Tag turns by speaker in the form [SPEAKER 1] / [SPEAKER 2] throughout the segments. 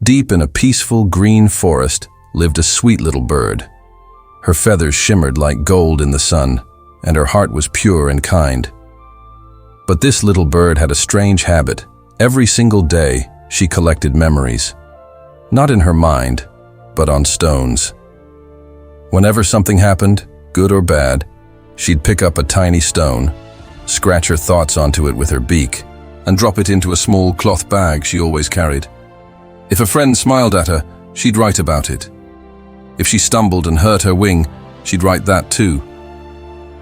[SPEAKER 1] Deep in a peaceful green forest lived a sweet little bird. Her feathers shimmered like gold in the sun, and her heart was pure and kind. But this little bird had a strange habit. Every single day, she collected memories. Not in her mind, but on stones. Whenever something happened, good or bad, she'd pick up a tiny stone, scratch her thoughts onto it with her beak, and drop it into a small cloth bag she always carried. If a friend smiled at her, she'd write about it. If she stumbled and hurt her wing, she'd write that too.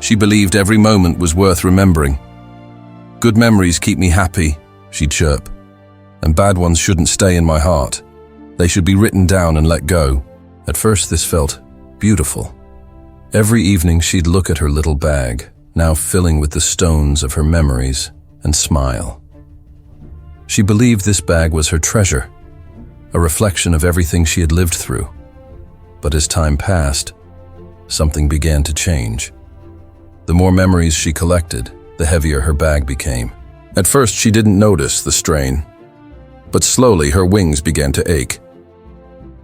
[SPEAKER 1] She believed every moment was worth remembering. Good memories keep me happy, she'd chirp, and bad ones shouldn't stay in my heart. They should be written down and let go. At first this felt beautiful. Every evening she'd look at her little bag, now filling with the stones of her memories, and smile. She believed this bag was her treasure, a reflection of everything she had lived through. But as time passed, something began to change. The more memories she collected, the heavier her bag became. At first she didn't notice the strain, but slowly her wings began to ache.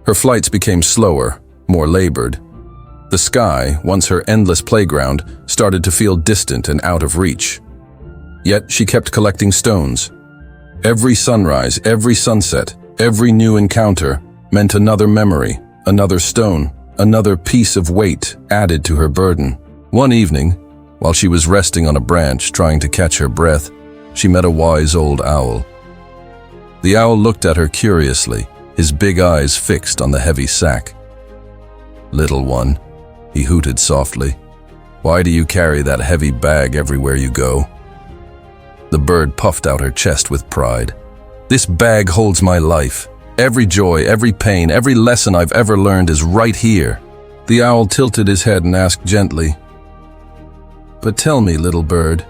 [SPEAKER 1] Her flights became slower, more labored. The sky, once her endless playground, started to feel distant and out of reach. Yet she kept collecting stones. Every sunrise, every sunset, every new encounter meant another memory, another stone, another piece of weight added to her burden. One evening, while she was resting on a branch trying to catch her breath, she met a wise old owl. The owl looked at her curiously, his big eyes fixed on the heavy sack. "Little one," he hooted softly, "why do you carry that heavy bag everywhere you go?" The bird puffed out her chest with pride. "This bag holds my life. Every joy, every pain, every lesson I've ever learned is right here." The owl tilted his head and asked gently, "But tell me, little bird,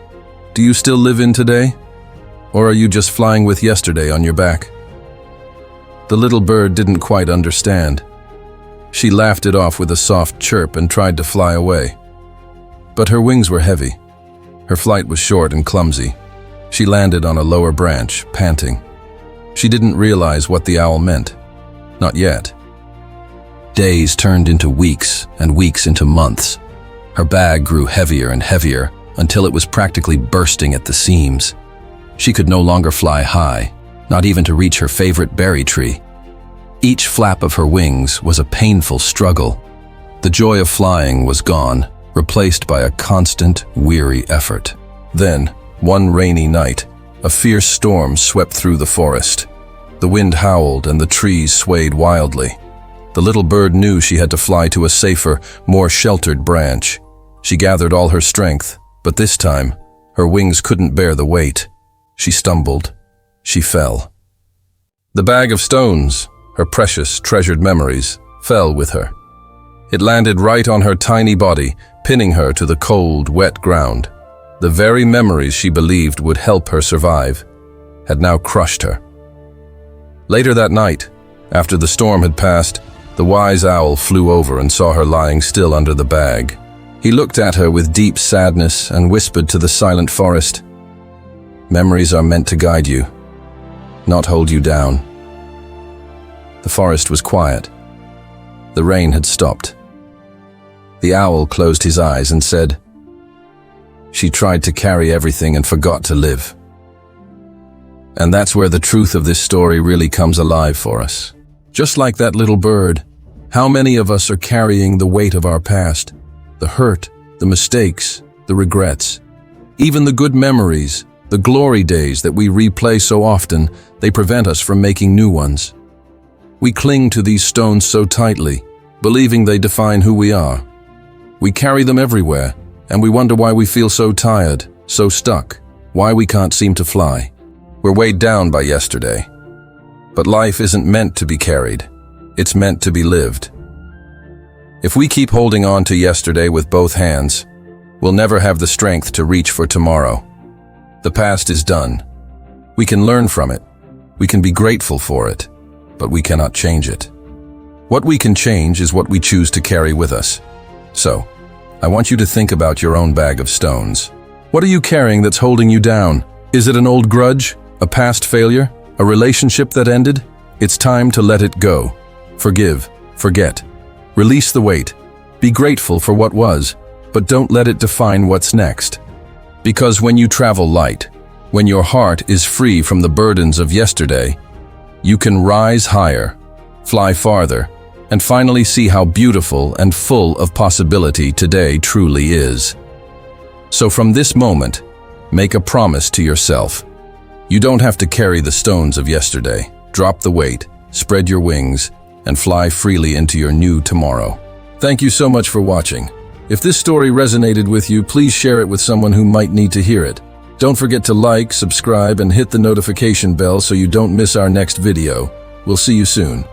[SPEAKER 1] do you still live in today? Or are you just flying with yesterday on your back?" The little bird didn't quite understand. She laughed it off with a soft chirp and tried to fly away. But her wings were heavy. Her flight was short and clumsy. She landed on a lower branch, panting. She didn't realize what the owl meant. Not yet. Days turned into weeks, and weeks into months. Her bag grew heavier and heavier until it was practically bursting at the seams. She could no longer fly high, not even to reach her favorite berry tree. Each flap of her wings was a painful struggle. The joy of flying was gone, replaced by a constant, weary effort. Then, one rainy night, a fierce storm swept through the forest. The wind howled and the trees swayed wildly. The little bird knew she had to fly to a safer, more sheltered branch. She gathered all her strength, but this time, her wings couldn't bear the weight. She stumbled. She fell. The bag of stones, her precious, treasured memories, fell with her. It landed right on her tiny body, pinning her to the cold, wet ground. The very memories she believed would help her survive had now crushed her. Later that night, after the storm had passed, the wise owl flew over and saw her lying still under the bag. He looked at her with deep sadness and whispered to the silent forest, "Memories are meant to guide you, not hold you down." The forest was quiet. The rain had stopped. The owl closed his eyes and said, "She tried to carry everything and forgot to live." And that's where the truth of this story really comes alive for us. Just like that little bird, how many of us are carrying the weight of our past? The hurt, the mistakes, the regrets. Even the good memories, the glory days that we replay so often, they prevent us from making new ones. We cling to these stones so tightly, believing they define who we are. We carry them everywhere, and we wonder why we feel so tired, so stuck, why we can't seem to fly. We're weighed down by yesterday. But life isn't meant to be carried. It's meant to be lived. If we keep holding on to yesterday with both hands, we'll never have the strength to reach for tomorrow. The past is done. We can learn from it. We can be grateful for it, but we cannot change it. What we can change is what we choose to carry with us. So, I want you to think about your own bag of stones. What are you carrying that's holding you down? Is it an old grudge? A past failure? A relationship that ended? It's time to let it go. Forgive, forget. Release the weight. Be grateful for what was, but don't let it define what's next. Because when you travel light, when your heart is free from the burdens of yesterday, you can rise higher, fly farther, and finally see how beautiful and full of possibility today truly is. So from this moment, make a promise to yourself. You don't have to carry the stones of yesterday. Drop the weight, spread your wings, and fly freely into your new tomorrow. Thank you so much for watching. If this story resonated with you, please share it with someone who might need to hear it. Don't forget to like, subscribe, and hit the notification bell so you don't miss our next video. We'll see you soon.